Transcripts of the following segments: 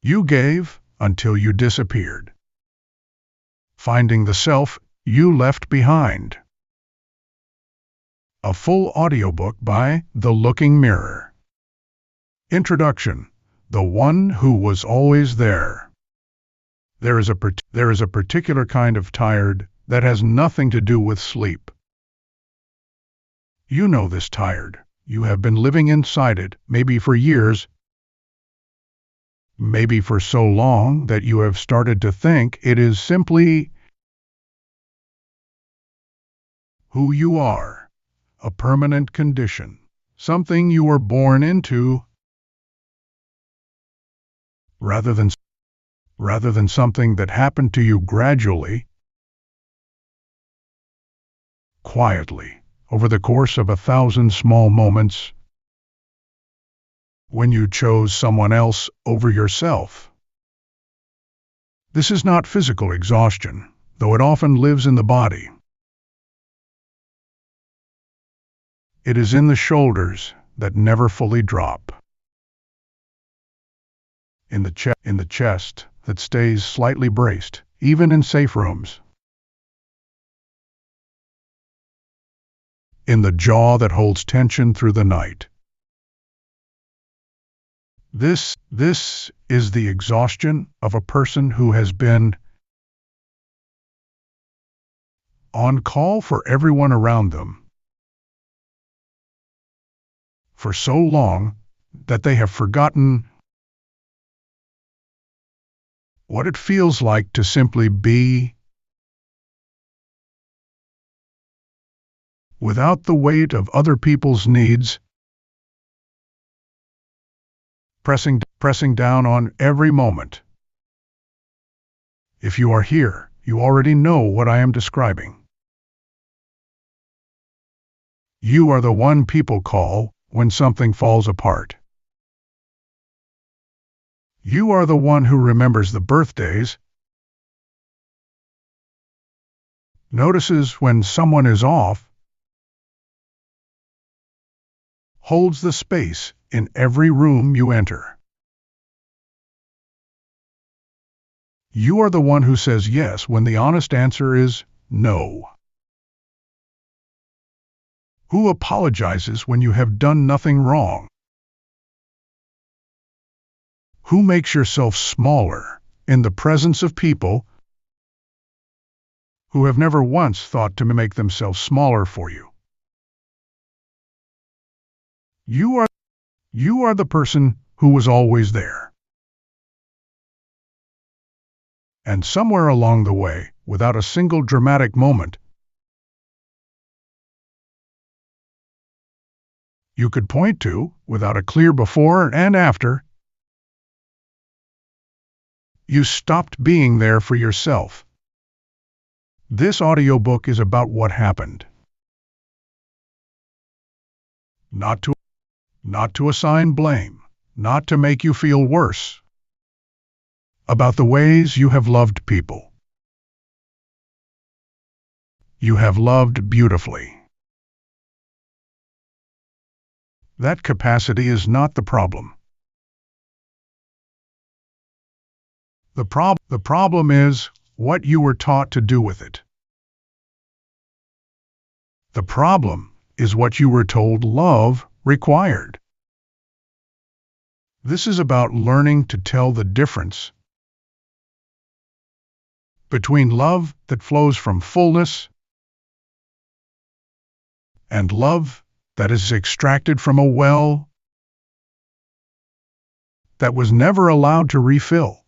You gave until you disappeared, finding the self you left behind. A full audiobook by The Looking Mirror. Introduction. The one who was always there. There is a particular kind of tired that has nothing to do with sleep. You know this tired. You have been living inside it, maybe for years, maybe for so long that you have started to think it is simply who you are, a permanent condition, something you were born into, rather than something that happened to you gradually, quietly, over the course of 1,000 small moments, when you chose someone else over yourself. This is not physical exhaustion, though it often lives in the body. It is in the shoulders that never fully drop, in the chest that stays slightly braced, even in safe rooms, in the jaw that holds tension through the night. This is the exhaustion of a person who has been on call for everyone around them for so long that they have forgotten what it feels like to simply be without the weight of other people's needs pressing down on every moment. If you are here, you already know what I am describing. You are the one people call when something falls apart. You are the one who remembers the birthdays, notices when someone is off, holds the space in every room you enter. You are the one who says yes when the honest answer is no. Who apologizes when you have done nothing wrong? Who makes yourself smaller in the presence of people who have never once thought to make themselves smaller for you? You are the person who was always there. And somewhere along the way, without a single dramatic moment, you could point to, without a clear before and after, you stopped being there for yourself. This audiobook is about what happened. Not to assign blame, not to make you feel worse. About the ways you have loved people. You have loved beautifully. That capacity is not the problem. The problem is what you were taught to do with it. The problem is what you were told love required. This is about learning to tell the difference between love that flows from fullness and love that is extracted from a well that was never allowed to refill.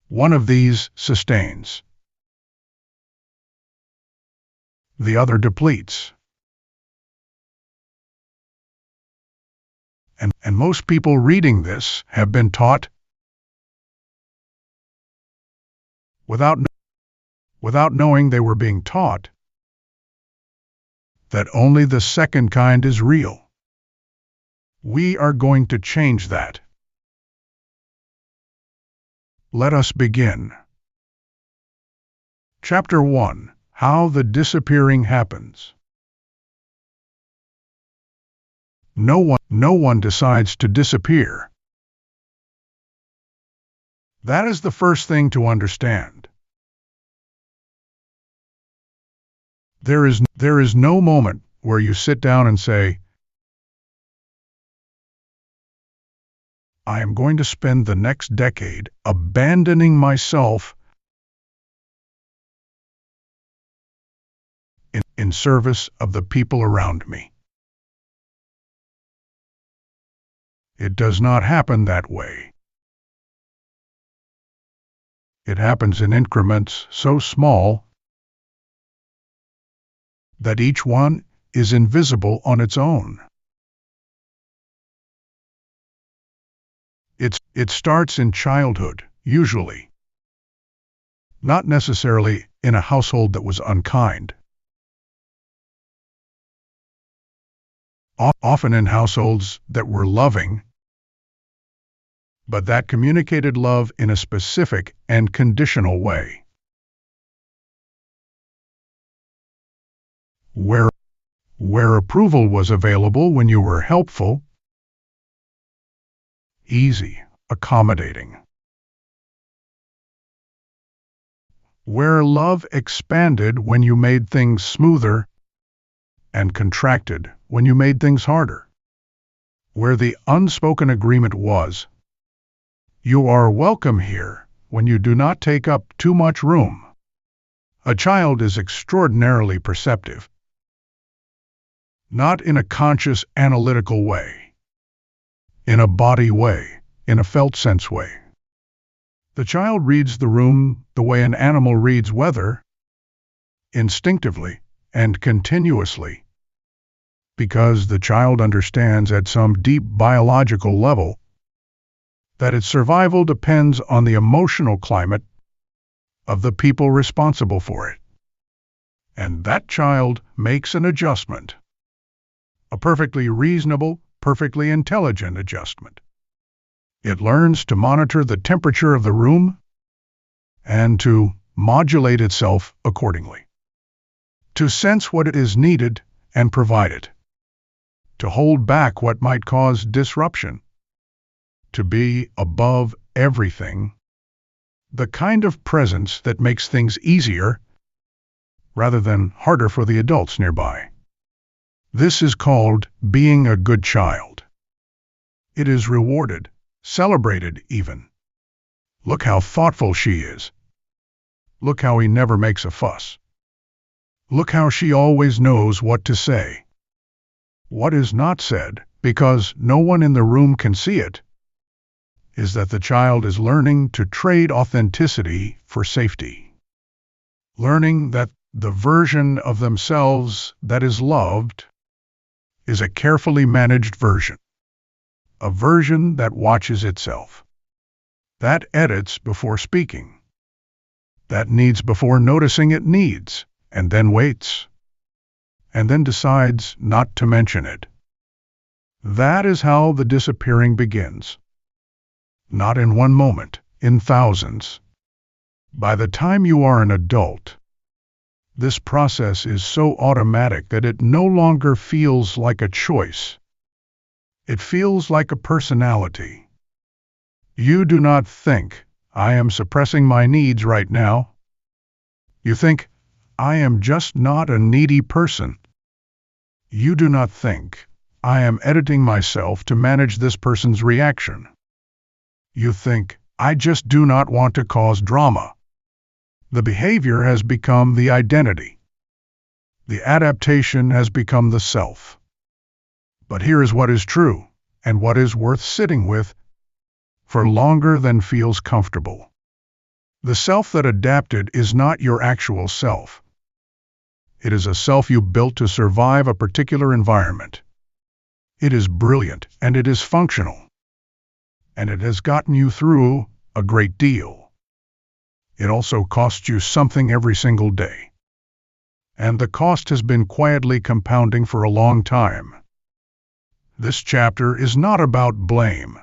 One of these sustains. The other depletes. And most people reading this have been taught, without knowing they were being taught, that only the second kind is real. We are going to change that. Let us begin. Chapter 1. How the disappearing happens. No one decides to disappear. That is the first thing to understand. There is no moment where you sit down and say, I am going to spend the next decade abandoning myself in service of the people around me. It does not happen that way. It happens in increments so small that each one is invisible on its own. It starts in childhood, usually. Not necessarily in a household that was unkind. Often in households that were loving, but that communicated love in a specific and conditional way. Where approval was available when you were helpful, easy, accommodating. Where love expanded when you made things smoother and contracted when you made things harder. Where the unspoken agreement was, you are welcome here when you do not take up too much room. A child is extraordinarily perceptive. Not in a conscious, analytical way. In a body way, in a felt sense way. The child reads the room the way an animal reads weather, instinctively and continuously, because the child understands at some deep biological level that its survival depends on the emotional climate of the people responsible for it. And that child makes an adjustment, a perfectly reasonable, perfectly intelligent adjustment. It learns to monitor the temperature of the room and to modulate itself accordingly, to sense what it is needed and provide it, to hold back what might cause disruption, to be above everything, the kind of presence that makes things easier rather than harder for the adults nearby. This is called being a good child. It is rewarded, celebrated even. Look how thoughtful she is. Look how he never makes a fuss. Look how she always knows what to say. What is not said, because no one in the room can see it, is that the child is learning to trade authenticity for safety. Learning that the version of themselves that is loved is a carefully managed version. A version that watches itself. That edits before speaking. That needs before noticing it needs, and then waits. And then decides not to mention it. That is how the disappearing begins. Not in one moment, in thousands. By the time you are an adult, this process is so automatic that it no longer feels like a choice. It feels like a personality. You do not think, I am suppressing my needs right now. You think, I am just not a needy person. You do not think, I am editing myself to manage this person's reaction. You think, I just do not want to cause drama. The behavior has become the identity. The adaptation has become the self. But here is what is true, and what is worth sitting with for longer than feels comfortable. The self that adapted is not your actual self. It is a self you built to survive a particular environment. It is brilliant, and it is functional. And it has gotten you through a great deal. It also costs you something every single day. And the cost has been quietly compounding for a long time. This chapter is not about blame.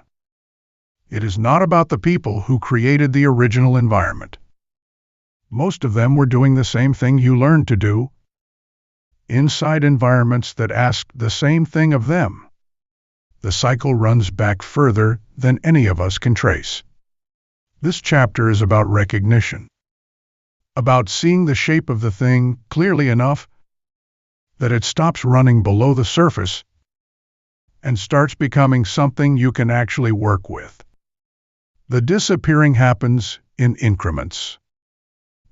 It is not about the people who created the original environment. Most of them were doing the same thing you learned to do, inside environments that asked the same thing of them. The cycle runs back further than any of us can trace. This chapter is about recognition, about seeing the shape of the thing clearly enough that it stops running below the surface and starts becoming something you can actually work with. The disappearing happens in increments.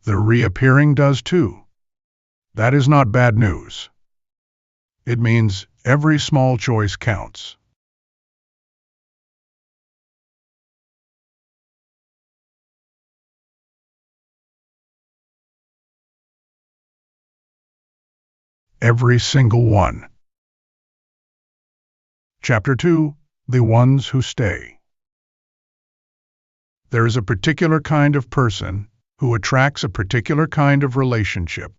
The reappearing does too. That is not bad news. It means every small choice counts. Every single one. Chapter 2, The Ones Who Stay. There is a particular kind of person who attracts a particular kind of relationship.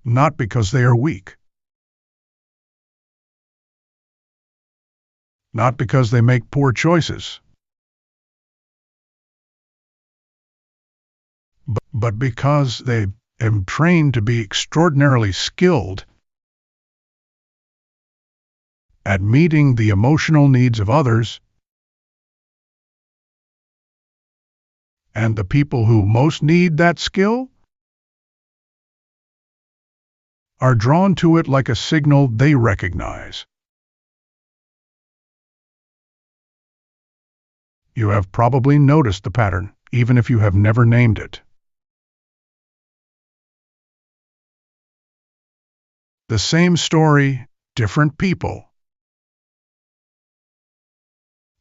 Not because they are weak. Not because they make poor choices. But because they am trained to be extraordinarily skilled at meeting the emotional needs of others, and the people who most need that skill are drawn to it like a signal they recognize. You have probably noticed the pattern, even if you have never named it. The same story, different people.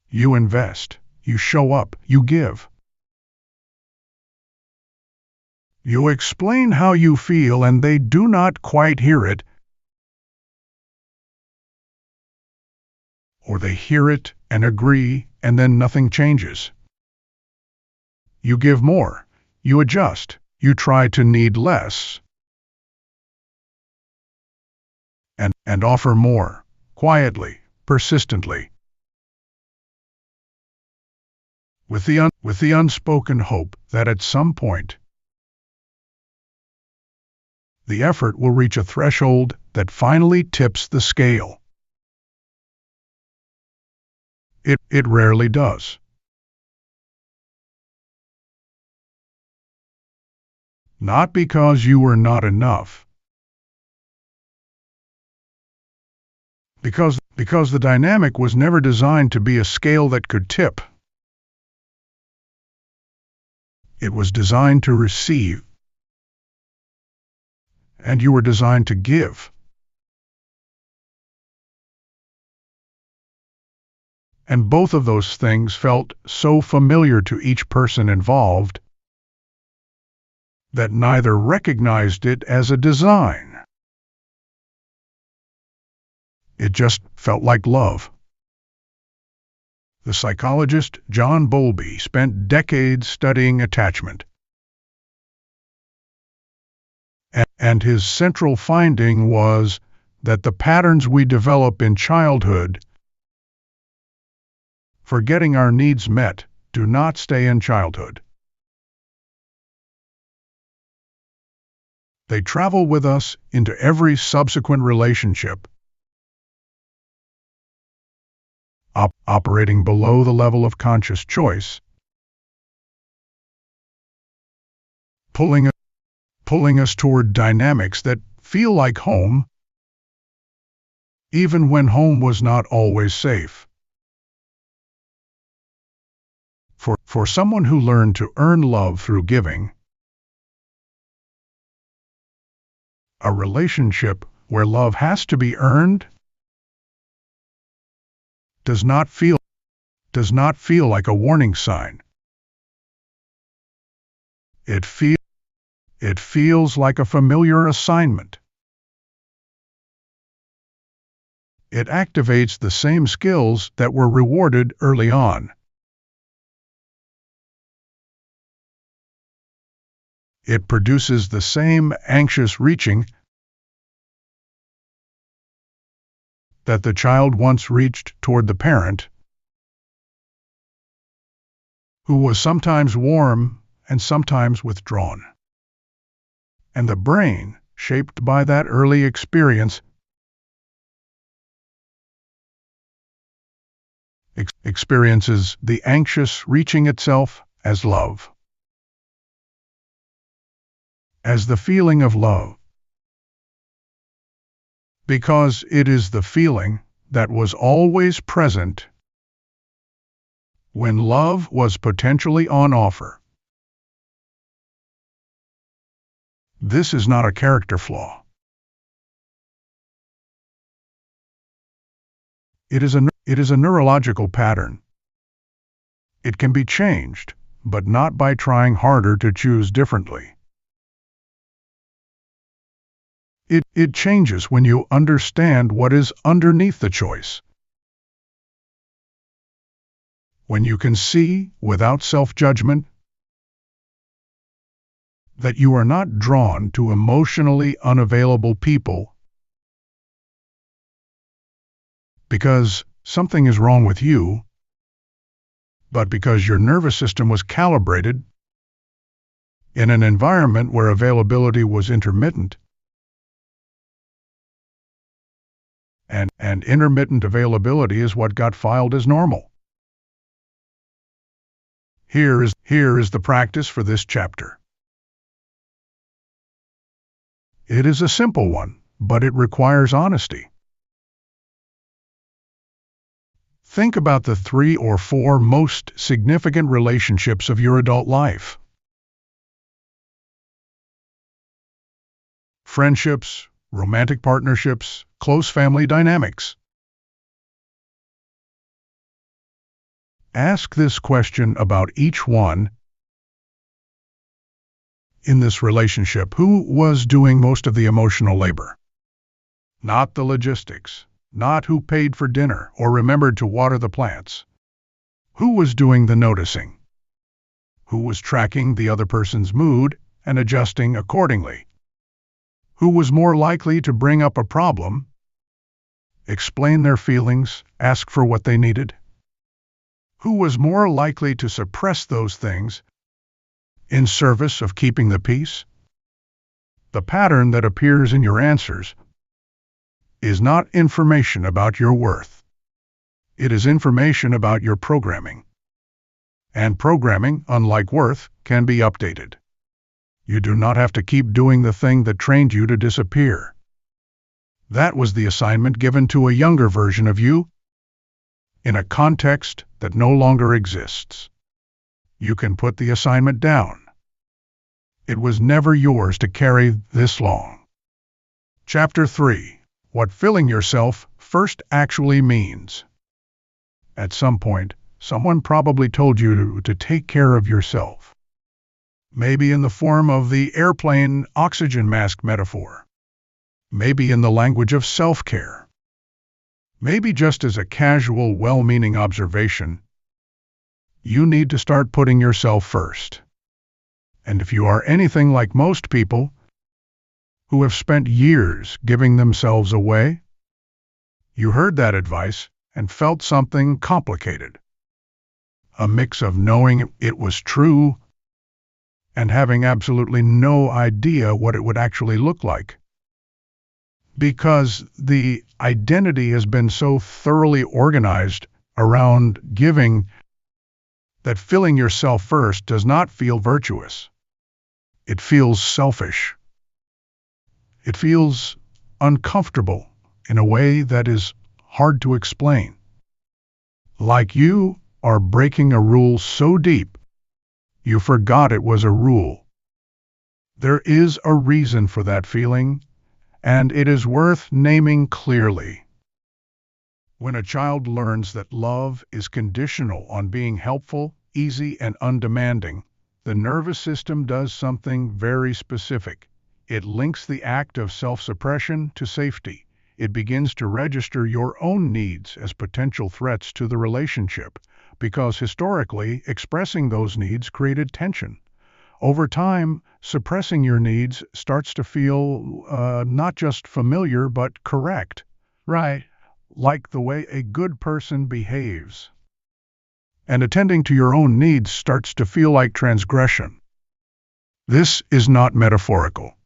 You invest, you show up, you give. You explain how you feel and they do not quite hear it, or they hear it and agree and then nothing changes. You give more, you adjust, you try to need less, and offer more, quietly, persistently. With the unspoken hope that at some point, the effort will reach a threshold that finally tips the scale. It rarely does. Not because you were not enough. Because the dynamic was never designed to be a scale that could tip. It was designed to receive. And you were designed to give. And both of those things felt so familiar to each person involved that neither recognized it as a design. It just felt like love. The psychologist John Bowlby spent decades studying attachment. And his central finding was that the patterns we develop in childhood for getting our needs met do not stay in childhood. They travel with us into every subsequent relationship, operating below the level of conscious choice, pulling us toward dynamics that feel like home, even when home was not always safe. For someone who learned to earn love through giving, a relationship where love has to be earned does not feel like a warning sign. It feels like a familiar assignment. It activates the same skills that were rewarded early on. It produces the same anxious reaching that the child once reached toward the parent, who was sometimes warm and sometimes withdrawn. And the brain, shaped by that early experience, experiences the anxious reaching itself as love, as the feeling of love, because it is the feeling that was always present when love was potentially on offer. This is not a character flaw. It is a neurological pattern. It can be changed, but not by trying harder to choose differently. It changes when you understand what is underneath the choice. When you can see, without self-judgment, that you are not drawn to emotionally unavailable people because something is wrong with you, but because your nervous system was calibrated in an environment where availability was intermittent, and intermittent availability is what got filed as normal. Here is the practice for this chapter. It is a simple one, but it requires honesty. Think about the 3 or 4 most significant relationships of your adult life. Friendships, romantic partnerships, close family dynamics. Ask this question about each one. In this relationship, who was doing most of the emotional labor? Not the logistics, not who paid for dinner or remembered to water the plants. Who was doing the noticing? Who was tracking the other person's mood and adjusting accordingly? Who was more likely to bring up a problem, explain their feelings, ask for what they needed? Who was more likely to suppress those things in service of keeping the peace? The pattern that appears in your answers is not information about your worth. It is information about your programming. And programming, unlike worth, can be updated. You do not have to keep doing the thing that trained you to disappear. That was the assignment given to a younger version of you in a context that no longer exists. You can put the assignment down. It was never yours to carry this long. Chapter 3. What filling yourself first actually means. At some point, someone probably told you to take care of yourself. Maybe in the form of the airplane oxygen mask metaphor. Maybe in the language of self-care. Maybe just as a casual, well-meaning observation. You need to start putting yourself first. And if you are anything like most people who have spent years giving themselves away, you heard that advice and felt something complicated. A mix of knowing it was true and having absolutely no idea what it would actually look like. Because the identity has been so thoroughly organized around giving that filling yourself first does not feel virtuous. It feels selfish. It feels uncomfortable in a way that is hard to explain. Like you are breaking a rule so deep, you forgot it was a rule. There is a reason for that feeling, and it is worth naming clearly. When a child learns that love is conditional on being helpful, easy, and undemanding, the nervous system does something very specific. It links the act of self-suppression to safety. It begins to register your own needs as potential threats to the relationship, because historically, expressing those needs created tension. Over time, suppressing your needs starts to feel not just familiar, but correct. Right. Like the way a good person behaves. And attending to your own needs starts to feel like transgression. This is not metaphorical.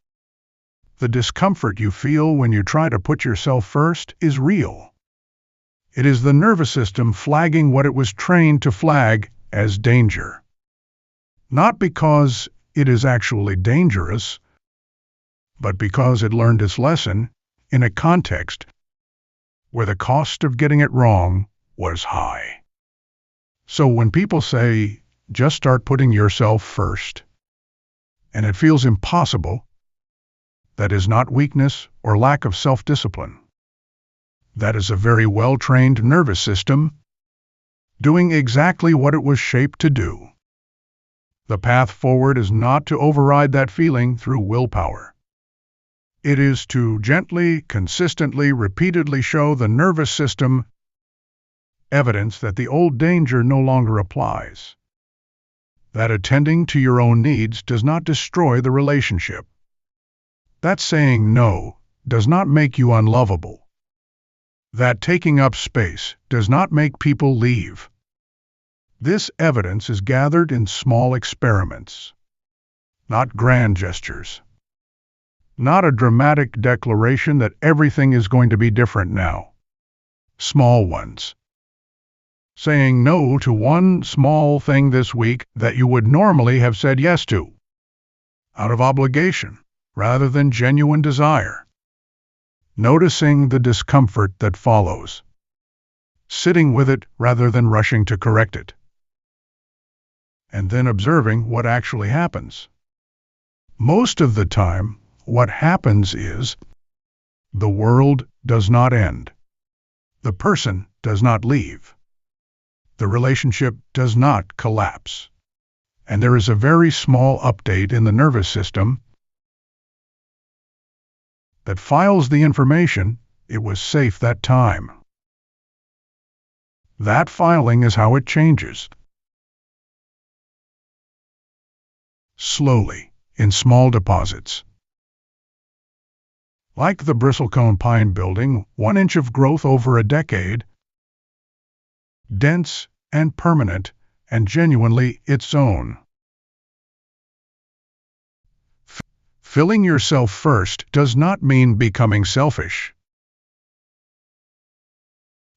The discomfort you feel when you try to put yourself first is real. It is the nervous system flagging what it was trained to flag as danger. Not because it is actually dangerous, but because it learned its lesson in a context where the cost of getting it wrong was high. So when people say, just start putting yourself first, and it feels impossible, that is not weakness or lack of self-discipline. That is a very well-trained nervous system doing exactly what it was shaped to do. The path forward is not to override that feeling through willpower. It is to gently, consistently, repeatedly show the nervous system evidence that the old danger no longer applies. That attending to your own needs does not destroy the relationship. That saying no does not make you unlovable. That taking up space does not make people leave. This evidence is gathered in small experiments, not grand gestures. Not a dramatic declaration that everything is going to be different now. Small ones. Saying no to one small thing this week that you would normally have said yes to, out of obligation, rather than genuine desire. Noticing the discomfort that follows. Sitting with it rather than rushing to correct it. And then observing what actually happens. Most of the time, what happens is, the world does not end. The person does not leave. The relationship does not collapse. And there is a very small update in the nervous system that files the information, it was safe that time. That filing is how it changes. Slowly, in small deposits. Like the bristlecone pine building, 1 inch of growth over a decade, dense and permanent and genuinely its own. Filling yourself first does not mean becoming selfish,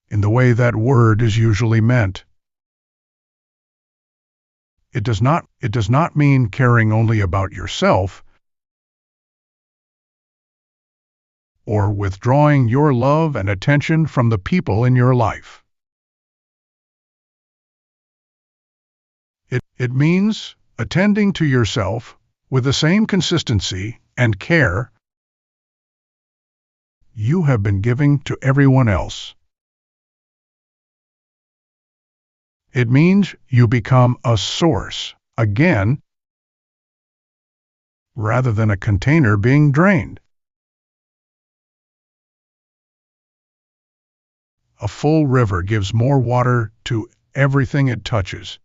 in the way that word is usually meant. It does not mean caring only about yourself, or withdrawing your love and attention from the people in your life. It means attending to yourself with the same consistency and care you have been giving to everyone else. It means you become a source, again, rather than a container being drained. A full river gives more water to everything it touches.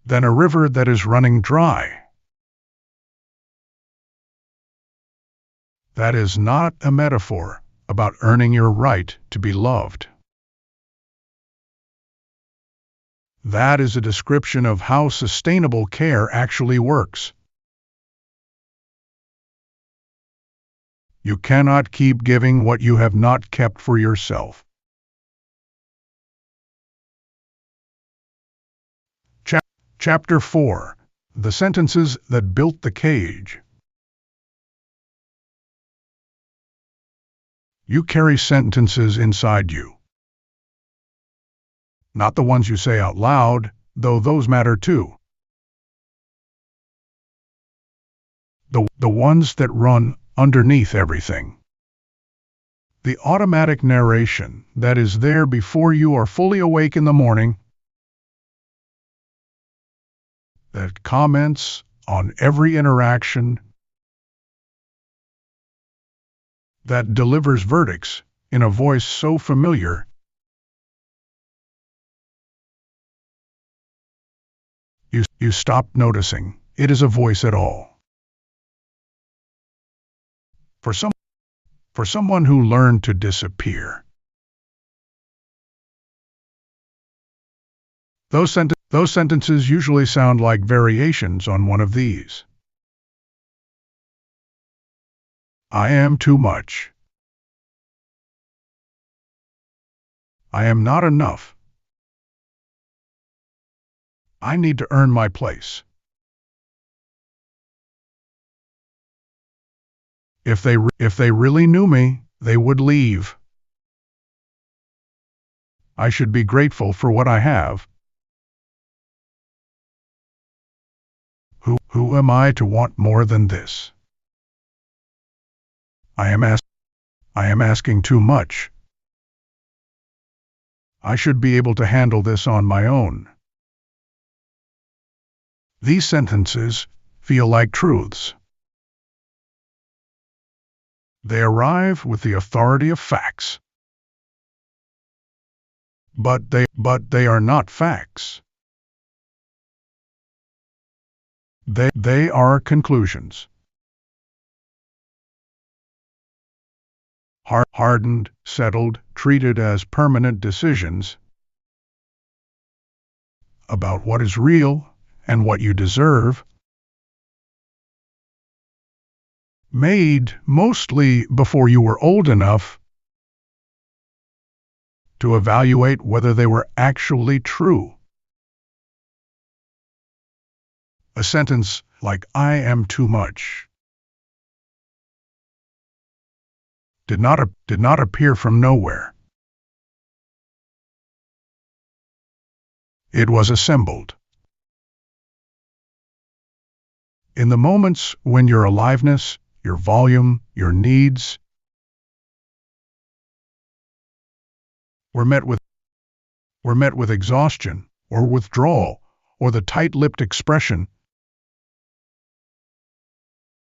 Than a river that is running dry. That is not a metaphor about earning your right to be loved. That is a description of how sustainable care actually works. You cannot keep giving what you have not kept for yourself. Chapter 4. The Sentences That Built the Cage. You carry sentences inside you. Not the ones you say out loud, though those matter too. The ones that run underneath everything. The automatic narration that is there before you are fully awake in the morning, that comments on every interaction, that delivers verdicts in a voice so familiar you stop noticing it is a voice at all. For someone who learned to disappear, those sentences usually sound like variations on one of these. I am too much. I am not enough. I need to earn my place. If they really knew me, they would leave. I should be grateful for what I have. Who am I to want more than this? I am asking too much. I should be able to handle this on my own. These sentences feel like truths. They arrive with the authority of facts. But they are not facts. They are conclusions. Hardened, settled, treated as permanent decisions about what is real and what you deserve, made mostly before you were old enough to evaluate whether they were actually true. A sentence like "I am too much" did not appear from nowhere. It was assembled. In the moments when your aliveness, your volume, your needs were met with exhaustion or withdrawal or the tight-lipped expression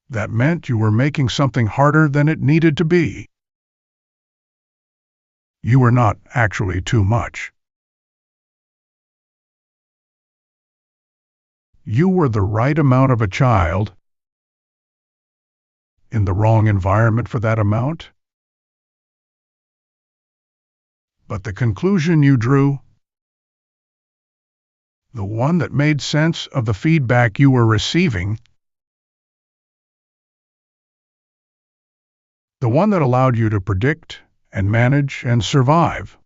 that meant you were making something harder than it needed to be. You were not actually too much. You were the right amount of a child in the wrong environment for that amount. But the conclusion you drew, the one that made sense of the feedback you were receiving, the one that allowed you to predict and manage and survive,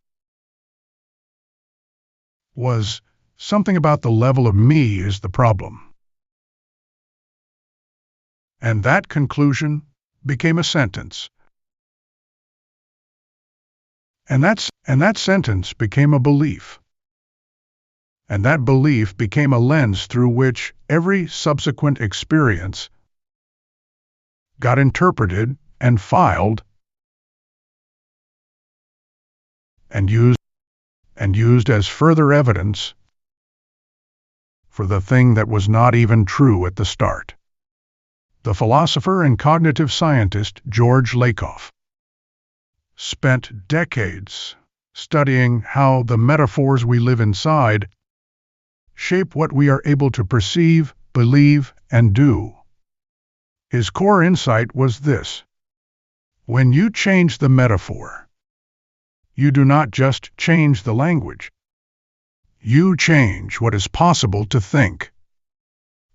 was something about the level of me is the problem. And that conclusion became a sentence. And that sentence became a belief. And that belief became a lens through which every subsequent experience got interpreted and filed and used as further evidence for the thing that was not even true at the start. The philosopher and cognitive scientist George Lakoff spent decades studying how the metaphors we live inside shape what we are able to perceive, believe, and do. His core insight was this: when you change the metaphor, you do not just change the language. You change what is possible to think,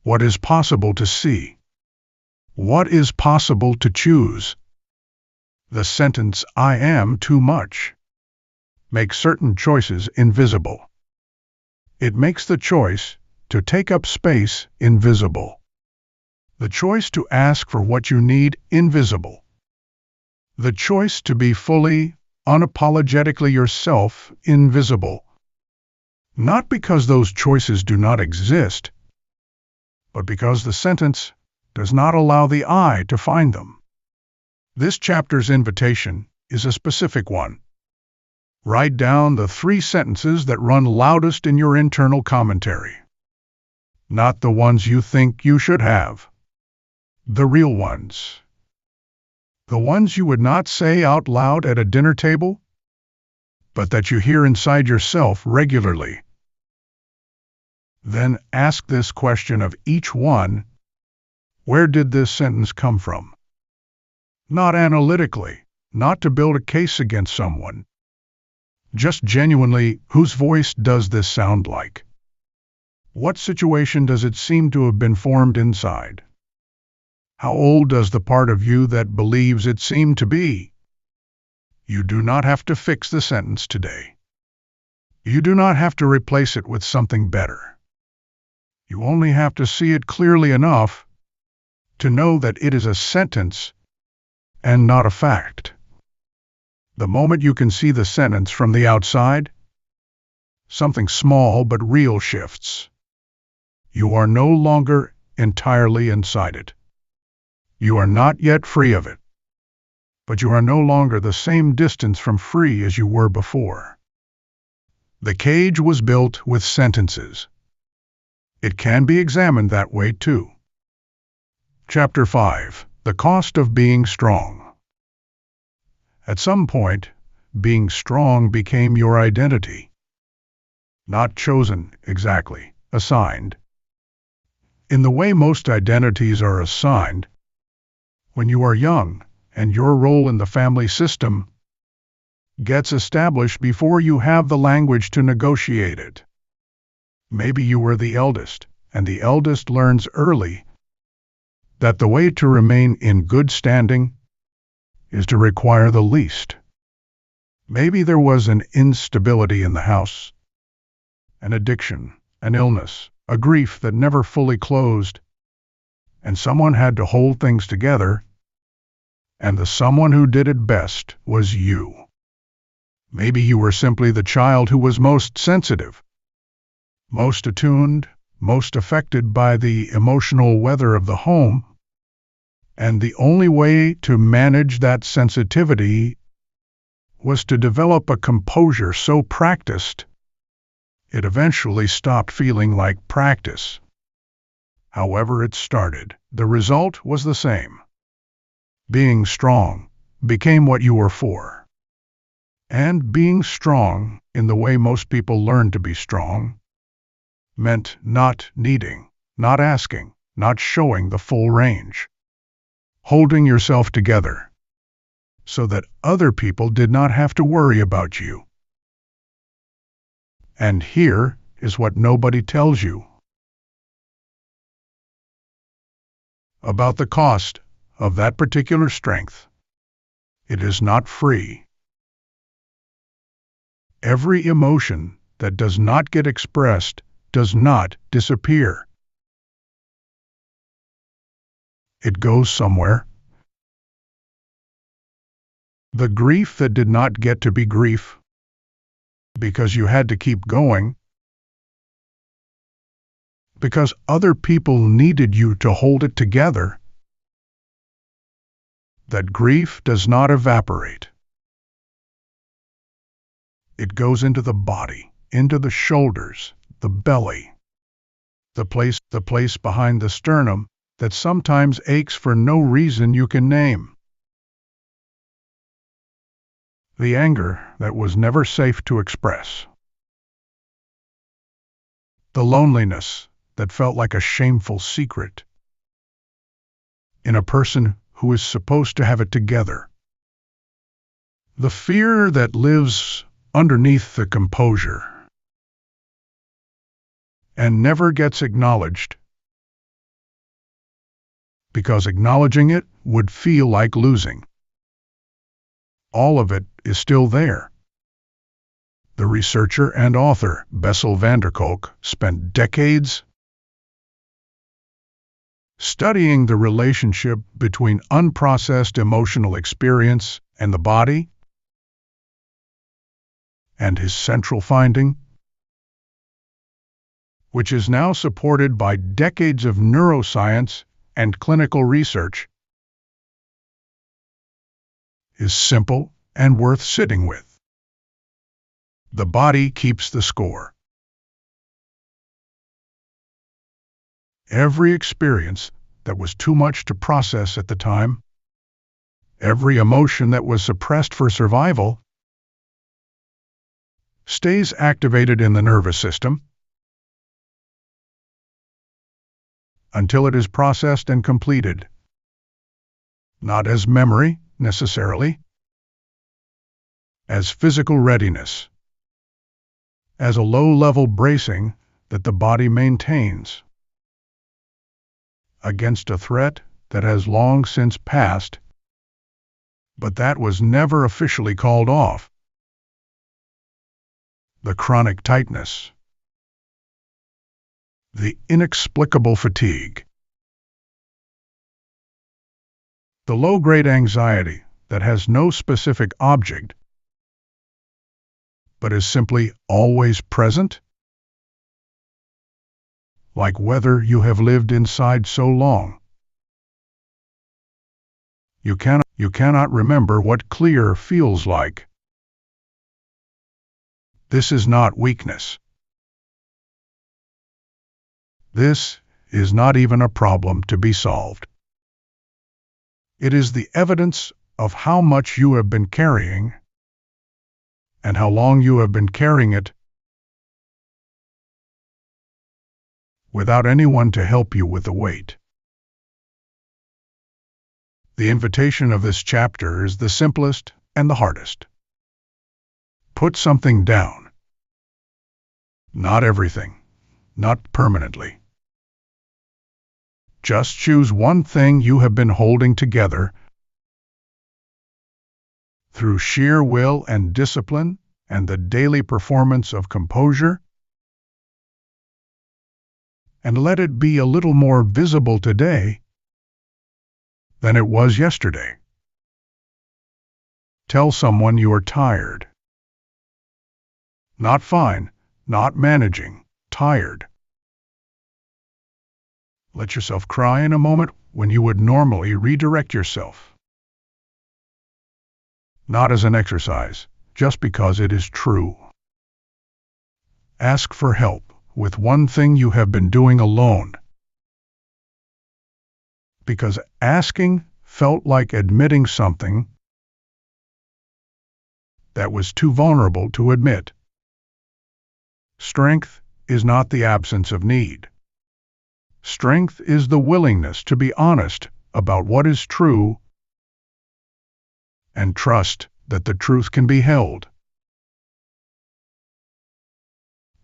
what is possible to see, what is possible to choose. The sentence "I am too much" makes certain choices invisible. It makes the choice to take up space invisible. The choice to ask for what you need invisible. The choice to be fully, unapologetically yourself invisible. Not because those choices do not exist, but because the sentence does not allow the I to find them. This chapter's invitation is a specific one. Write down the 3 sentences that run loudest in your internal commentary. Not the ones you think you should have. The real ones. The ones you would not say out loud at a dinner table, but that you hear inside yourself regularly. Then ask this question of each one: where did this sentence come from? Not analytically, not to build a case against someone. Just genuinely, whose voice does this sound like? What situation does it seem to have been formed inside? How old does the part of you that believes it seem to be? You do not have to fix the sentence today. You do not have to replace it with something better. You only have to see it clearly enough to know that it is a sentence and not a fact. The moment you can see the sentence from the outside, something small but real shifts. You are no longer entirely inside it. You are not yet free of it, but you are no longer the same distance from free as you were before. The cage was built with sentences. It can be examined that way too. Chapter 5. The Cost of Being Strong. At some point, being strong became your identity. Not chosen, exactly, assigned. In the way most identities are assigned, when you are young and your role in the family system gets established before you have the language to negotiate it. Maybe you were the eldest, and the eldest learns early that the way to remain in good standing is to require the least. Maybe there was an instability in the house, an addiction, an illness, a grief that never fully closed, and someone had to hold things together, and the someone who did it best was you. Maybe you were simply the child who was most sensitive, most attuned, most affected by the emotional weather of the home, and the only way to manage that sensitivity was to develop a composure so practiced it eventually stopped feeling like practice. However it started, the result was the same. Being strong became what you were for. And being strong, in the way most people learn to be strong, meant not needing, not asking, not showing the full range. Holding yourself together so that other people did not have to worry about you. And here is what nobody tells you about the cost of that particular strength. It is not free. Every emotion that does not get expressed does not disappear. It goes somewhere. The grief that did not get to be grief, because you had to keep going, because other people needed you to hold it together, that grief does not evaporate. It goes into the body, into the shoulders, the belly, the place behind the sternum that sometimes aches for no reason you can name. The anger that was never safe to express. The loneliness that felt like a shameful secret in a person who is supposed to have it together. The fear that lives underneath the composure and never gets acknowledged, because acknowledging it would feel like losing. All of it is still there. The researcher and author Bessel Kolk spent decades studying the relationship between unprocessed emotional experience and the body, and his central finding, which is now supported by decades of neuroscience and clinical research, is simple and worth sitting with. The body keeps the score. Every experience that was too much to process at the time, every emotion that was suppressed for survival, stays activated in the nervous system until it is processed and completed. Not as memory, necessarily, as physical readiness, as a low-level bracing that the body maintains against a threat that has long since passed, but that was never officially called off. The chronic tightness. The inexplicable fatigue. The low-grade anxiety that has no specific object, but is simply always present, like whether you have lived inside so long. You cannot remember what clear feels like. This is not weakness. This is not even a problem to be solved. It is the evidence of how much you have been carrying and how long you have been carrying it without anyone to help you with the weight. The invitation of this chapter is the simplest and the hardest. Put something down. Not everything. Not permanently. Just choose one thing you have been holding together through sheer will and discipline and the daily performance of composure, and let it be a little more visible today than it was yesterday. Tell someone you are tired. Not fine, not managing, tired. Let yourself cry in a moment when you would normally redirect yourself. Not as an exercise, just because it is true. Ask for help with one thing you have been doing alone, because asking felt like admitting something that was too vulnerable to admit. Strength is not the absence of need. Strength is the willingness to be honest about what is true and trust that the truth can be held.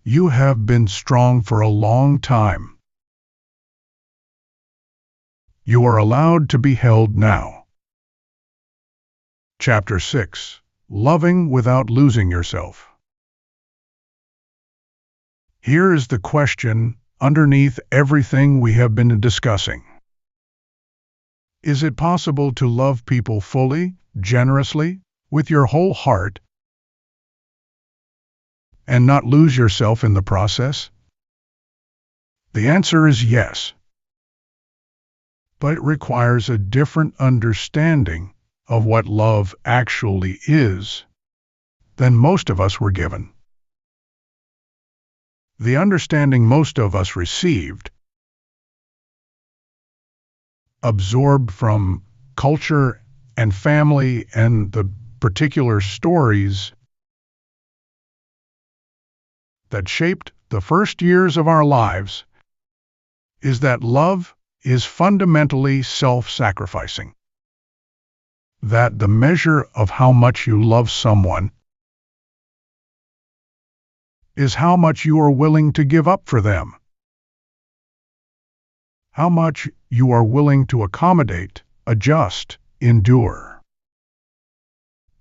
You have been strong for a long time. You are allowed to be held now. Chapter 6. Loving without losing yourself. Here is the question underneath everything we have been discussing. Is it possible to love people fully, generously, with your whole heart, and not lose yourself in the process? The answer is yes. But it requires a different understanding of what love actually is than most of us were given. The understanding most of us received, absorbed from culture and family and the particular stories that shaped the first years of our lives, is that love is fundamentally self-sacrificing. That the measure of how much you love someone is how much you are willing to give up for them. How much you are willing to accommodate, adjust, endure.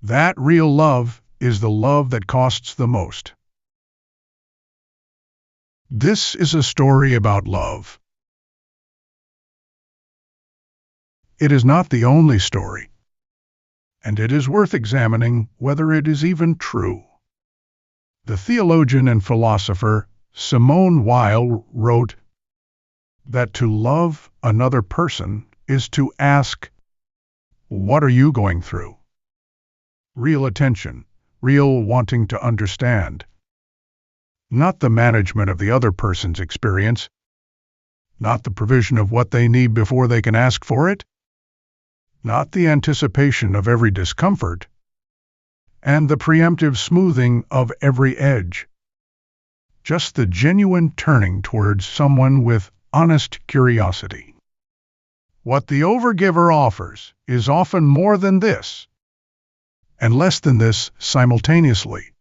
That real love is the love that costs the most. This is a story about love. It is not the only story, and it is worth examining whether it is even true. The theologian and philosopher Simone Weil wrote that to love another person is to ask, "What are you going through?" Real attention, real wanting to understand. Not the management of the other person's experience, not the provision of what they need before they can ask for it, not the anticipation of every discomfort, and the preemptive smoothing of every edge. Just the genuine turning towards someone with honest curiosity. What the Over-Giver offers is often more than this, and less than this simultaneously.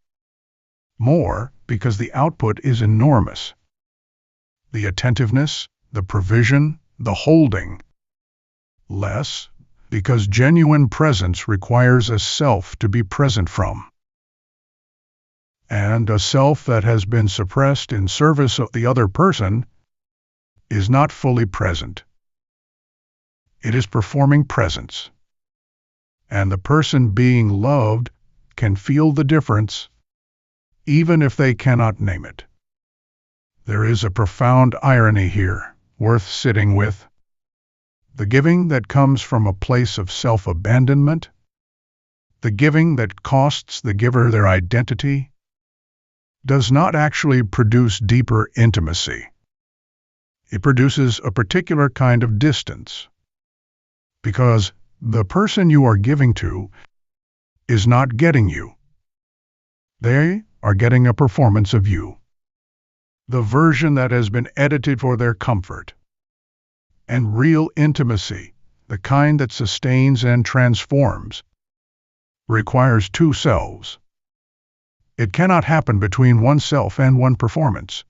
More, because the output is enormous. The attentiveness, the provision, the holding, less, because genuine presence requires a self to be present from, and a self that has been suppressed in service of the other person is not fully present. It is performing presence, and the person being loved can feel the difference, even if they cannot name it. There is a profound irony here, worth sitting with. The giving that comes from a place of self-abandonment, the giving that costs the giver their identity, does not actually produce deeper intimacy. It produces a particular kind of distance, because the person you are giving to is not getting you. They are getting a performance of you, the version that has been edited for their comfort. And real intimacy, the kind that sustains and transforms, requires two selves. It cannot happen between oneself and one performance.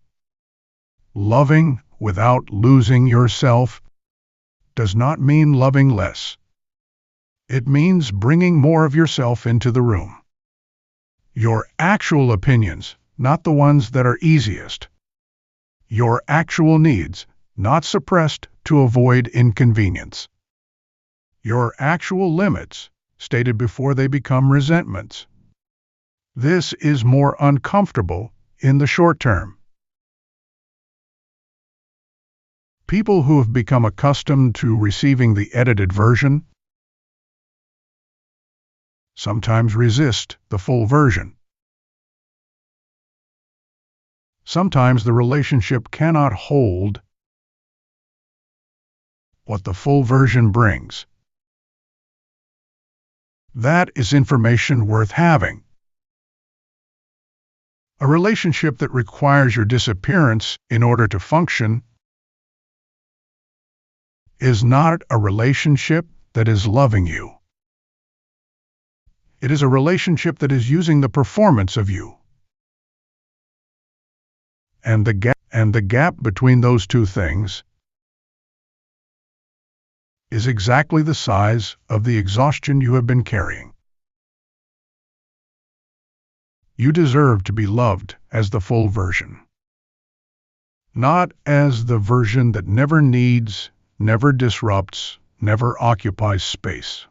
Loving without losing yourself does not mean loving less. It means bringing more of yourself into the room. Your actual opinions, not the ones that are easiest. Your actual needs, not suppressed to avoid inconvenience. Your actual limits, stated before they become resentments. This is more uncomfortable in the short term. People who have become accustomed to receiving the edited version sometimes resist the full version. Sometimes the relationship cannot hold what the full version brings. That is information worth having. A relationship that requires your disappearance in order to function is not a relationship that is loving you. It is a relationship that is using the performance of you. And the gap between those two things is exactly the size of the exhaustion you have been carrying. You deserve to be loved as the full version, not as the version that never needs, never disrupts, never occupies space.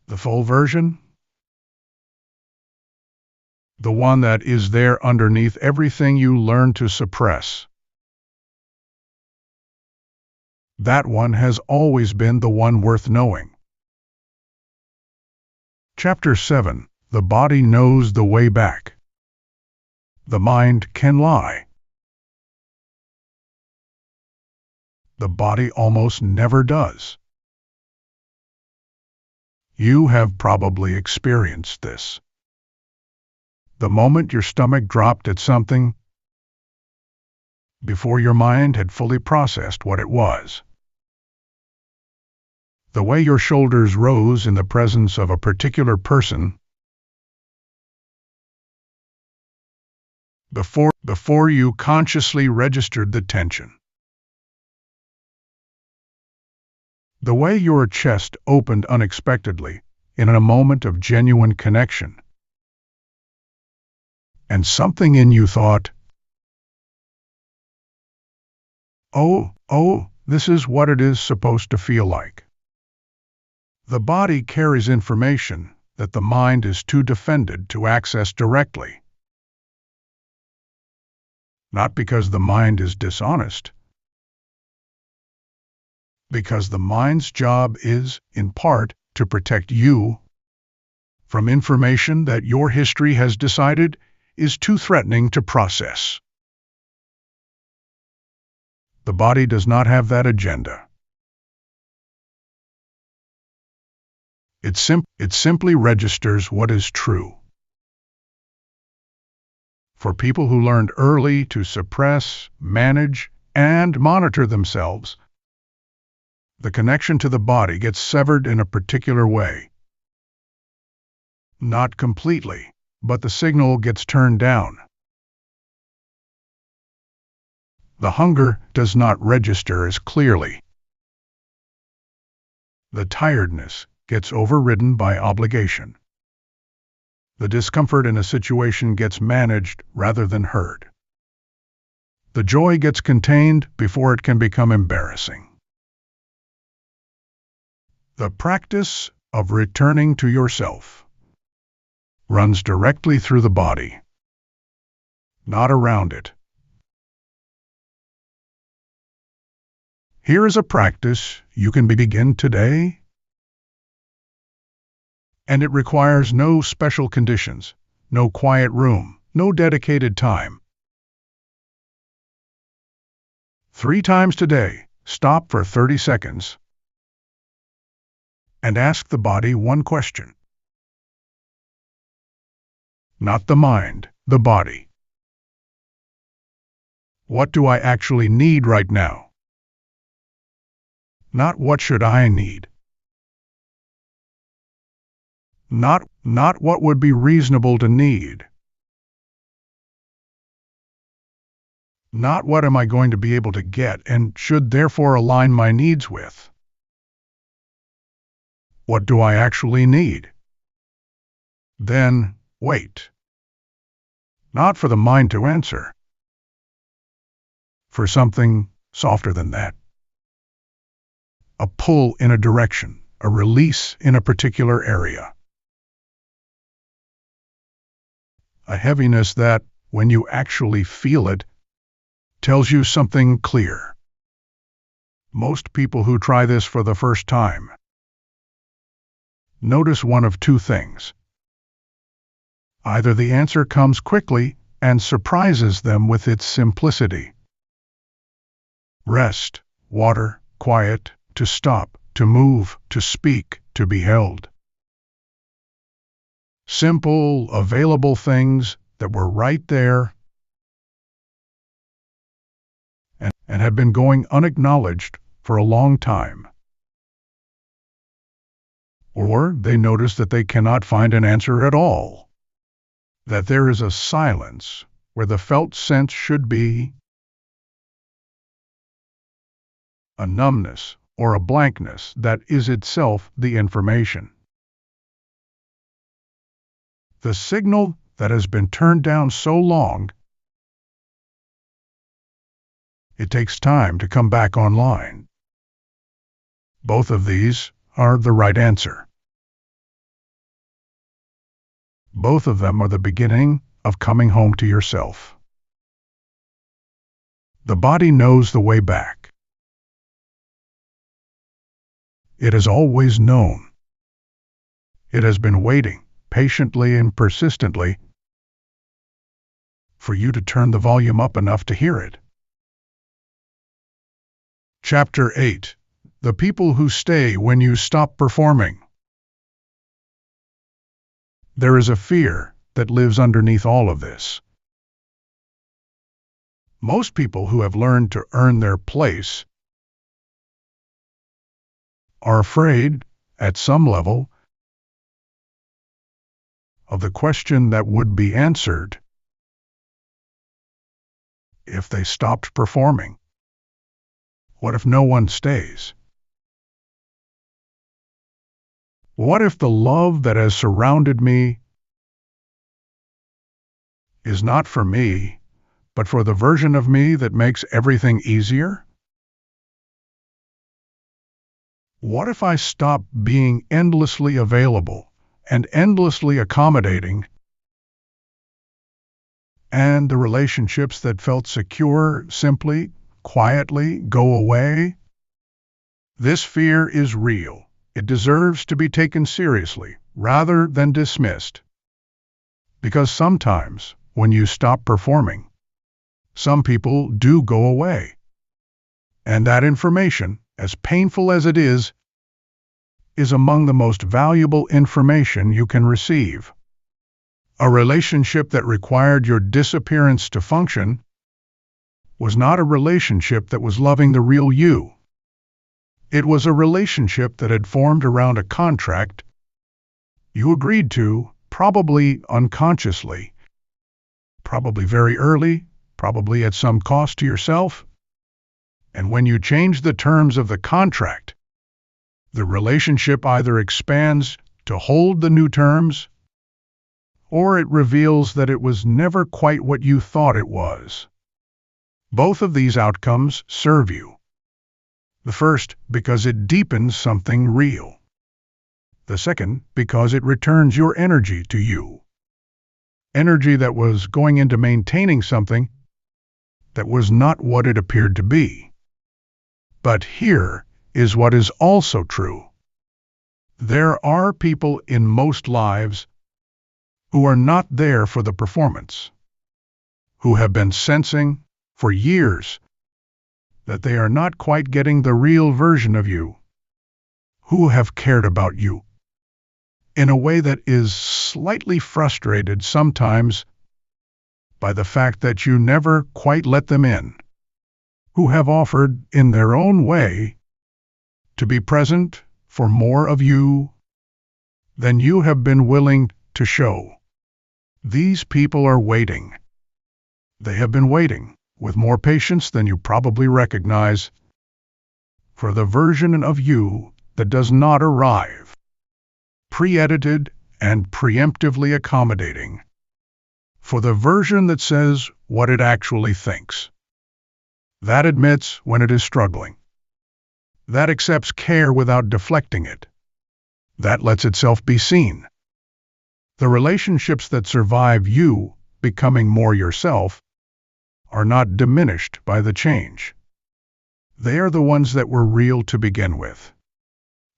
The full version? The one that is there underneath everything you learn to suppress. That one has always been the one worth knowing. Chapter 7. The body knows the way back. The mind can lie. The body almost never does. You have probably experienced this. The moment your stomach dropped at something, before your mind had fully processed what it was. The way your shoulders rose in the presence of a particular person, before you consciously registered the tension. The way your chest opened unexpectedly in a moment of genuine connection. And something in you thought, oh, this is what it is supposed to feel like. The body carries information that the mind is too defended to access directly. Not because the mind is dishonest, because the mind's job is, in part, to protect you from information that your history has decided is too threatening to process. The body does not have that agenda. It simply registers what is true. For people who learned early to suppress, manage, and monitor themselves, the connection to the body gets severed in a particular way. Not completely, but the signal gets turned down. The hunger does not register as clearly. The tiredness gets overridden by obligation. The discomfort in a situation gets managed rather than heard. The joy gets contained before it can become embarrassing. The practice of returning to yourself runs directly through the body, not around it. Here is a practice you can begin today, and it requires no special conditions, no quiet room, no dedicated time. 3 times today, stop for 30 seconds and ask the body one question. Not the mind, the body. What do I actually need right now? Not what should I need. Not what would be reasonable to need. Not what am I going to be able to get and should therefore align my needs with. What do I actually need? Then, wait. Not for the mind to answer. For something softer than that. A pull in a direction, a release in a particular area. A heaviness that, when you actually feel it, tells you something clear. Most people who try this for the first time notice one of 2 things. Either the answer comes quickly and surprises them with its simplicity. Rest, water, quiet, to stop, to move, to speak, to be held. Simple, available things that were right there and have been going unacknowledged for a long time. Or they notice that they cannot find an answer at all, that there is a silence where the felt sense should be, a numbness or a blankness that is itself the information. The signal that has been turned down so long, it takes time to come back online. Both of these are the right answer. Both of them are the beginning of coming home to yourself. The body knows the way back. It has always known. It has been waiting, patiently and persistently, for you to turn the volume up enough to hear it. Chapter 8. The people who stay when you stop performing. There is a fear that lives underneath all of this. Most people who have learned to earn their place are afraid, at some level, of the question that would be answered if they stopped performing. What if no one stays? What if the love that has surrounded me is not for me, but for the version of me that makes everything easier? What if I stop being endlessly available and endlessly accommodating, and the relationships that felt secure simply, quietly go away? This fear is real. It deserves to be taken seriously, rather than dismissed. Because sometimes, when you stop performing, some people do go away. And that information, as painful as it is among the most valuable information you can receive. A relationship that required your disappearance to function was not a relationship that was loving the real you. It was a relationship that had formed around a contract you agreed to, probably unconsciously, probably very early, probably at some cost to yourself. And when you changed the terms of the contract, The relationship either expands to hold the new terms, or it reveals that it was never quite what you thought it was. Both of these outcomes serve you. The first, because it deepens something real. The second, because it returns your energy to you. Energy that was going into maintaining something that was not what it appeared to be. But here is what is also true. There are people in most lives who are not there for the performance, who have been sensing for years that they are not quite getting the real version of you, who have cared about you in a way that is slightly frustrated sometimes by the fact that you never quite let them in, who have offered in their own way to be present for more of you than you have been willing to show. These people are waiting. They have been waiting, with more patience than you probably recognize, for the version of you that does not arrive, pre-edited and preemptively accommodating, for the version that says what it actually thinks, that admits when it is struggling, that accepts care without deflecting it, that lets itself be seen. The relationships that survive you becoming more yourself are not diminished by the change. They are the ones that were real to begin with.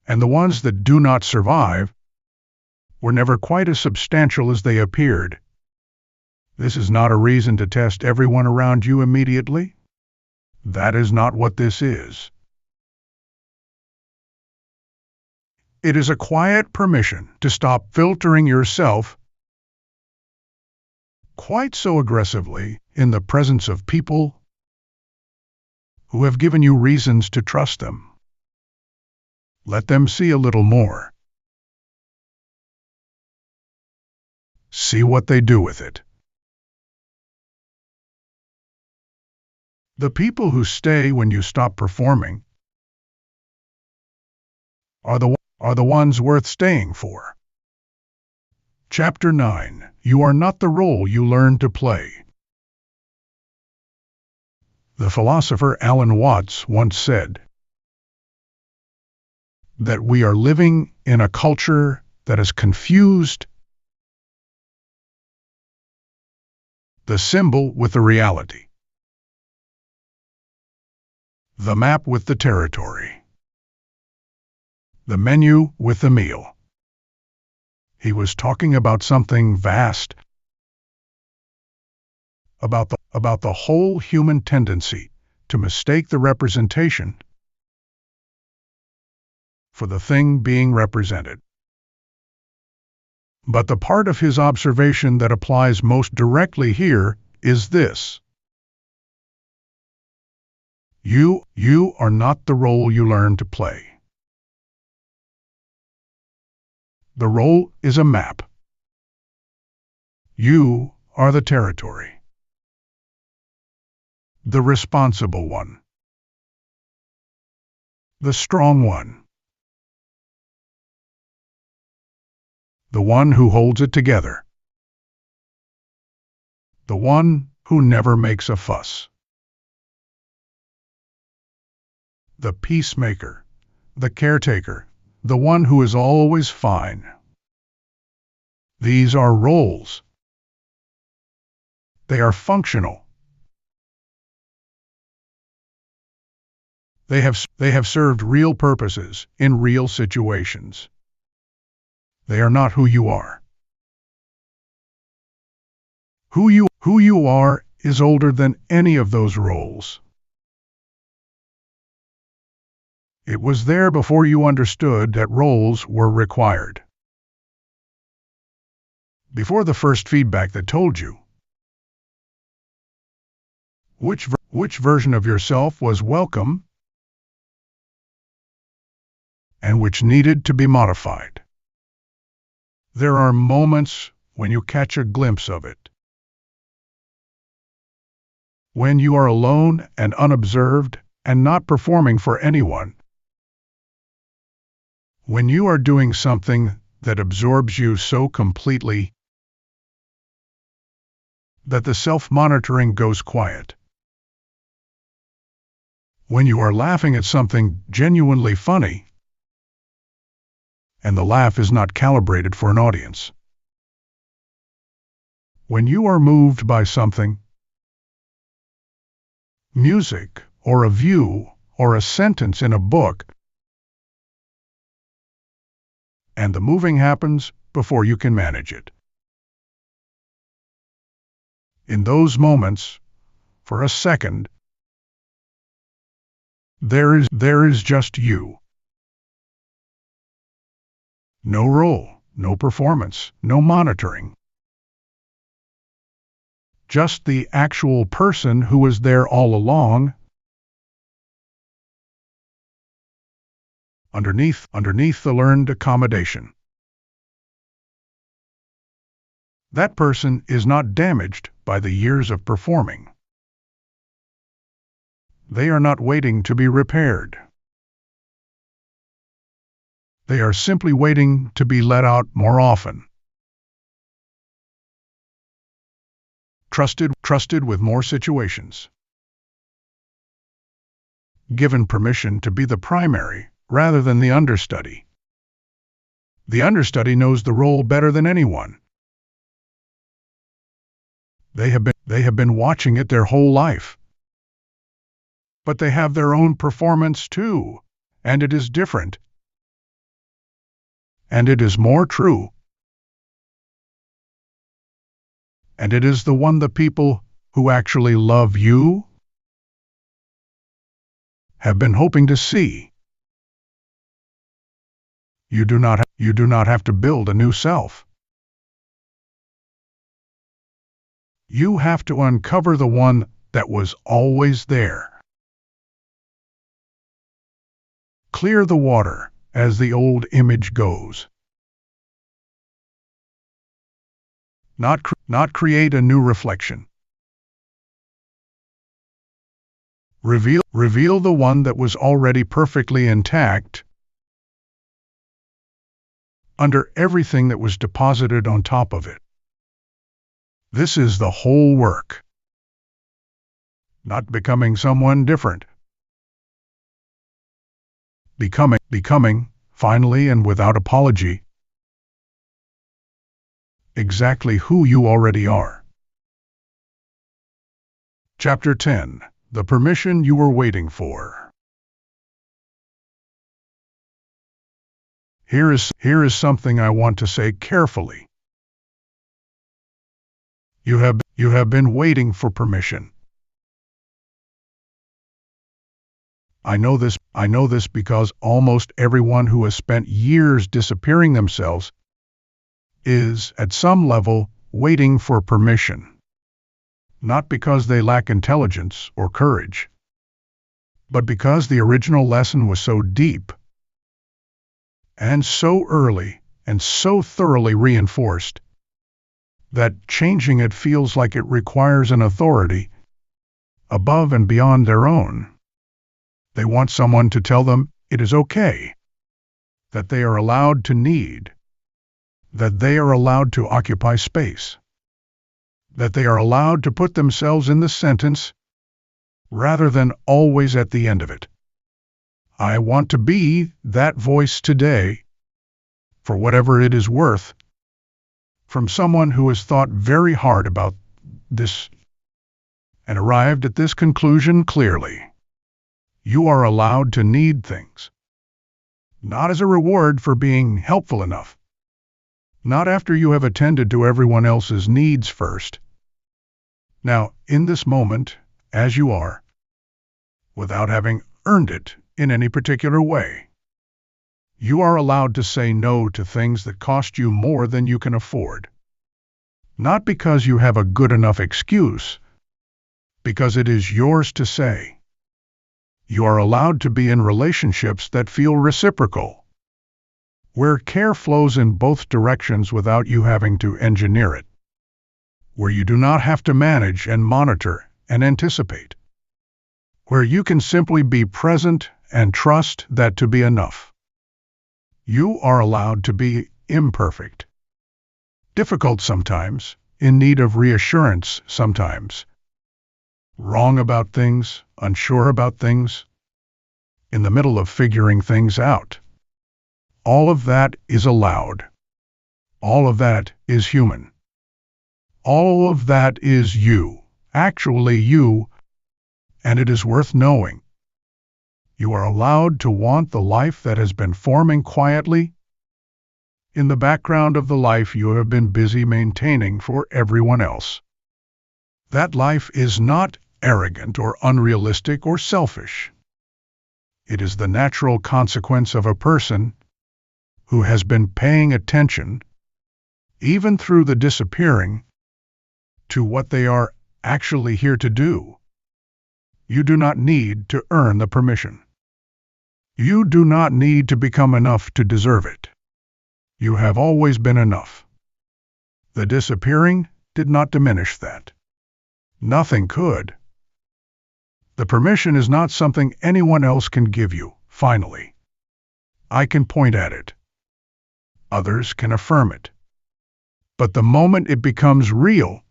And the ones that do not survive were never quite as substantial as they appeared. This is not a reason to test everyone around you immediately. That is not what this is. It is a quiet permission to stop filtering yourself quite so aggressively in the presence of people who have given you reasons to trust them. Let them see a little more. See what they do with it. The people who stay when you stop performing are the ones worth staying for. Chapter 9. You are not the role you learn to play. The philosopher Alan Watts once said that we are living in a culture that has confused the symbol with the reality, the map with the territory, the menu with the meal. He was talking about something vast, about the whole human tendency to mistake the representation for the thing being represented. But the part of his observation that applies most directly here is this. You are not the role you learn to play. The role is a map. You are the territory. The responsible one. The strong one. The one who holds it together. The one who never makes a fuss. The peacemaker, the caretaker, the one who is always fine. These are roles. They are functional. They have served real purposes in real situations. They are not who you are. Who you are is older than any of those roles. It was there before you understood that roles were required. Before the first feedback that told you which version of yourself was welcome and which needed to be modified. There are moments when you catch a glimpse of it. When you are alone and unobserved and not performing for anyone. When you are doing something that absorbs you so completely that the self-monitoring goes quiet. When you are laughing at something genuinely funny, and the laugh is not calibrated for an audience. When you are moved by something, music, or a view, or a sentence in a book, and the moving happens before you can manage it. In those moments, for a second, there is just you. No role, no performance, no monitoring. Just the actual person who was there all along, underneath the learned accommodation. That person is not damaged by the years of performing. They are not waiting to be repaired. They are simply waiting to be let out more often. Trusted with more situations. Given permission to be the primary rather than the understudy. The understudy knows the role better than anyone. They have been watching it their whole life. But they have their own performance too, and it is different. And it is more true. And it is the one the people who actually love you have been hoping to see. You do not have to build a new self. You have to uncover the one that was always there. Clear the water, as the old image goes. Not create a new reflection. Reveal the one that was already perfectly intact under everything that was deposited on top of it. This is the whole work. Not becoming someone different. Becoming, finally and without apology, exactly who you already are. Chapter 10. The permission you were waiting for. Here is something I want to say carefully. You have been waiting for permission. I know this because almost everyone who has spent years disappearing themselves is, at some level, waiting for permission. Not because they lack intelligence or courage, but because the original lesson was so deep, and so early, and so thoroughly reinforced, that changing it feels like it requires an authority above and beyond their own. They want someone to tell them it is okay, that they are allowed to need, that they are allowed to occupy space, that they are allowed to put themselves in the sentence rather than always at the end of it. I want to be that voice today, for whatever it is worth, from someone who has thought very hard about this and arrived at this conclusion clearly. You are allowed to need things, not as a reward for being helpful enough, not after you have attended to everyone else's needs first. Now, in this moment, as you are, without having earned it in any particular way, you are allowed to say no to things that cost you more than you can afford. Not because you have a good enough excuse, because it is yours to say. You are allowed to be in relationships that feel reciprocal, where care flows in both directions without you having to engineer it, where you do not have to manage and monitor and anticipate, where you can simply be present and trust that to be enough. You are allowed to be imperfect, difficult sometimes, in need of reassurance sometimes, wrong about things, unsure about things, in the middle of figuring things out. All of that is allowed. All of that is human. All of that is you, actually you, and it is worth knowing. You are allowed to want the life that has been forming quietly in the background of the life you have been busy maintaining for everyone else. That life is not arrogant or unrealistic or selfish. It is the natural consequence of a person who has been paying attention, even through the disappearing, to what they are actually here to do. You do not need to earn the permission. You do not need to become enough to deserve it. You have always been enough. The disappearing did not diminish that. Nothing could. The permission is not something anyone else can give you, finally. I can point at it. Others can affirm it. But the moment it becomes real,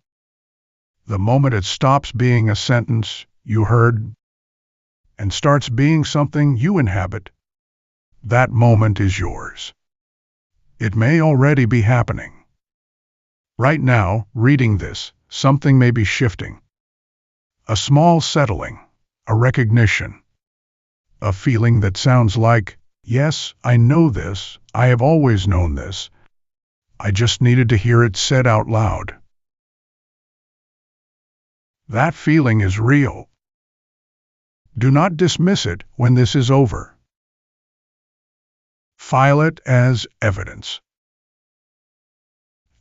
the moment it stops being a sentence you heard and starts being something you inhabit, that moment is yours. It may already be happening. Right now, reading this, something may be shifting. A small settling, a recognition, a feeling that sounds like, yes, I know this, I have always known this. I just needed to hear it said out loud. That feeling is real. Do not dismiss it when this is over. File it as evidence.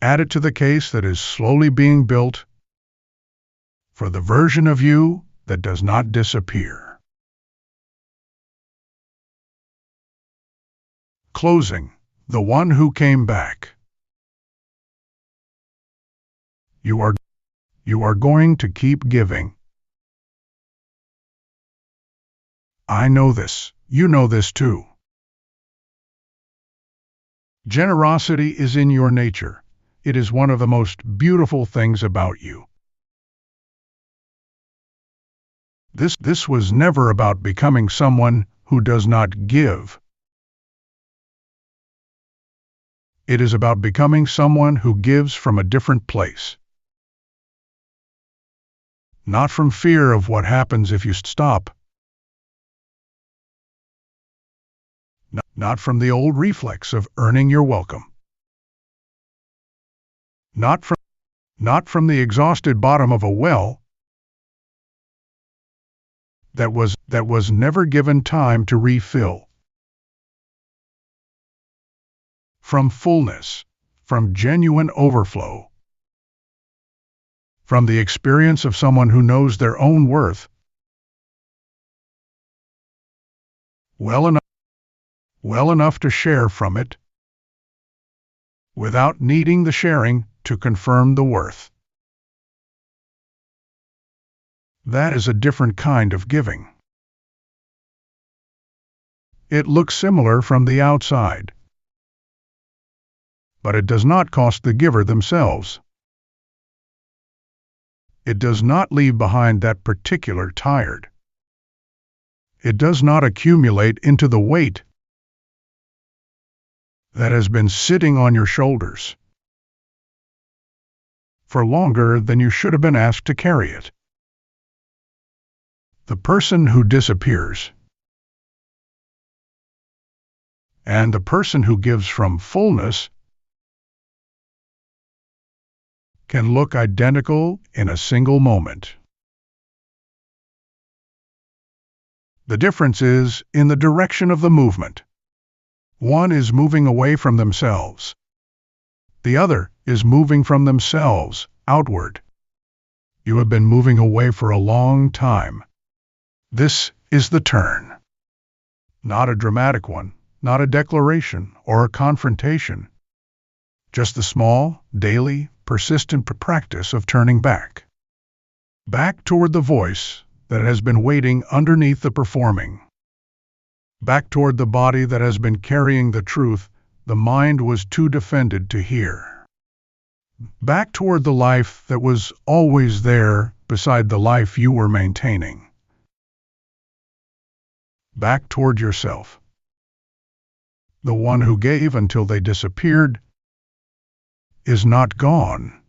Add it to the case that is slowly being built for the version of you that does not disappear. Closing, the one who came back. You are going to keep giving. I know this. You know this too. Generosity is in your nature. It is one of the most beautiful things about you. This was never about becoming someone who does not give. It is about becoming someone who gives from a different place. Not from fear of what happens if you stop. Not from the old reflex of earning your welcome. Not from the exhausted bottom of a well that was never given time to refill. From fullness, from genuine overflow. From the experience of someone who knows their own worth well enough to share from it, without needing the sharing to confirm the worth. That is a different kind of giving. It looks similar from the outside, but it does not cost the giver themselves. It does not leave behind that particular tired. It does not accumulate into the weight that has been sitting on your shoulders for longer than you should have been asked to carry it. The person who disappears and the person who gives from fullness can look identical in a single moment. The difference is in the direction of the movement. One is moving away from themselves. The other is moving from themselves outward. You have been moving away for a long time. This is the turn. Not a dramatic one, not a declaration or a confrontation. Just the small, daily, persistent practice of turning back. Back toward the voice that has been waiting underneath the performing. Back toward the body that has been carrying the truth the mind was too defended to hear. Back toward the life that was always there beside the life you were maintaining. Back toward yourself. The one who gave until they disappeared is not gone.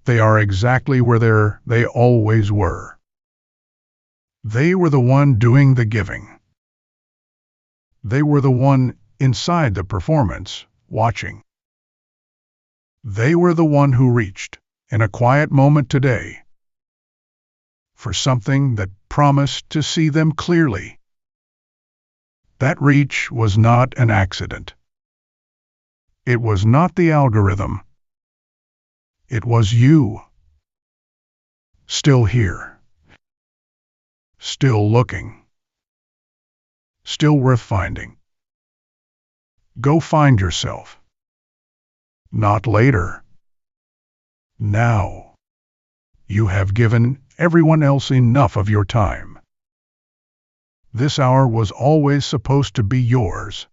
They are exactly where they always were. They were the one doing the giving. They were the one inside the performance, watching. They were the one who reached, in a quiet moment today, for something that promised to see them clearly. That reach was not an accident. It was not the algorithm. It was you. Still here. Still looking. Still worth finding. Go find yourself. Not later. Now. You have given everyone else enough of your time. This hour was always supposed to be yours.